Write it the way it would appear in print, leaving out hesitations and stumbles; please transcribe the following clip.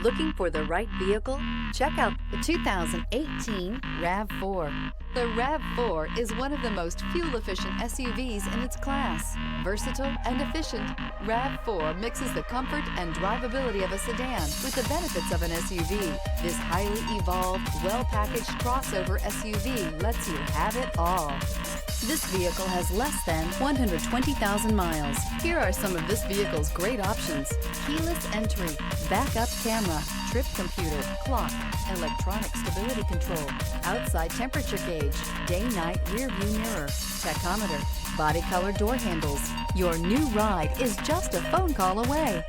Looking for the right vehicle? Check out the 2018 RAV4. The RAV4 is one of the most fuel-efficient SUVs in its class. Versatile and efficient, RAV4 mixes the comfort and drivability of a sedan with the benefits of an SUV. This highly evolved, well-packaged crossover SUV lets you have it all. This vehicle has less than 120,000 miles. Here are some of this vehicle's great options: keyless entry, backup camera, trip computer, clock, electronic stability control, outside temperature gauge, day-night rear view mirror, tachometer, body color door handles. Your new ride is just a phone call away.